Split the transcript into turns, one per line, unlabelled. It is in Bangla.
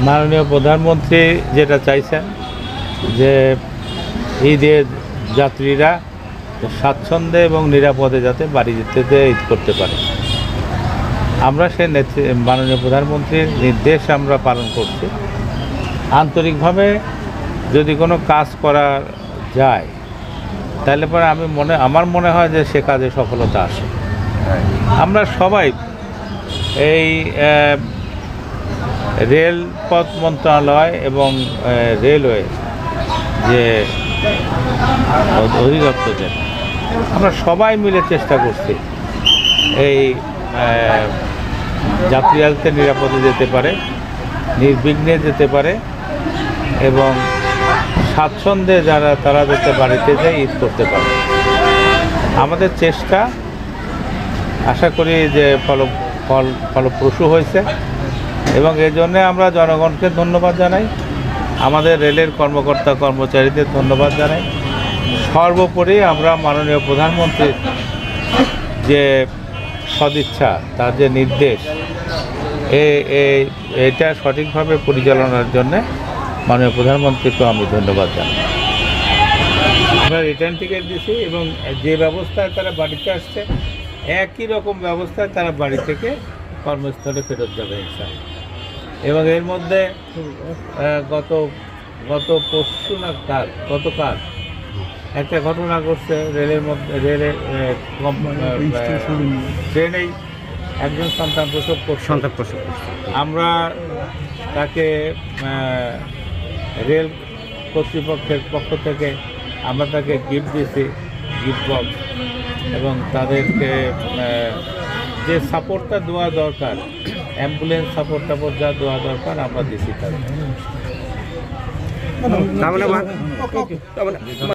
মাননীয় প্রধানমন্ত্রী যেটা চাইছেন যে ঈদের যাত্রীরা স্বাচ্ছন্দ্যে এবং নিরাপদে যাতে বাড়ি যেতে ঈদ করতে পারে, আমরা সে মাননীয় প্রধানমন্ত্রীর নির্দেশ আমরা পালন করছি। আন্তরিকভাবে যদি কোনো কাজ করা যায় তাহলে পরে আমার মনে হয় যে সে কাজে সফলতা আসে। আমরা সবাই এই রেলপথ মন্ত্রণালয় এবং রেলওয়ে যে অধিদপ্তর, আমরা সবাই মিলে চেষ্টা করছি এই যাত্রীরা যাতে নিরাপদে যেতে পারে, নির্বিঘ্নে যেতে পারে এবং স্বাচ্ছন্দ্যে তারা যাতে বাড়িতে যায় ঈদ করতে পারে। আমাদের চেষ্টা আশা করি যে ফলপ্রসূ হয়েছে এবং এই জন্যে আমরা জনগণকে ধন্যবাদ জানাই, আমাদের রেলের কর্মকর্তা কর্মচারীদের ধন্যবাদ জানাই। সর্বোপরি আমরা মাননীয় প্রধানমন্ত্রীর যে সদিচ্ছা, তার যে নির্দেশ, এটা সঠিকভাবে পরিচালনার জন্যে মাননীয় প্রধানমন্ত্রীকেও আমি ধন্যবাদ জানাই। আমরা রিটার্ন টিকিট দিছি এবং যে ব্যবস্থায় তারা বাড়িতে আসছে একই রকম ব্যবস্থায় তারা বাড়ি থেকে কর্মস্থলে ফেরত যাবে ইনশাআল্লাহ। এবং এর মধ্যে গত পরশু না গতকাল একটা ঘটনা ঘটছে রেলের ট্রেনেই একজন সন্তান প্রসব করছে। আমরা তাকে রেল কর্তৃপক্ষের পক্ষ থেকে আমরা তাকে গিফট দিয়েছি, গিফট বক্স, এবং তাদেরকে যে সাপোর্টটা দেওয়া দরকার, অ্যাম্বুলেন্স সাপোর্ট যা দেওয়া দরকার আমরা দিয়েছি তাদের।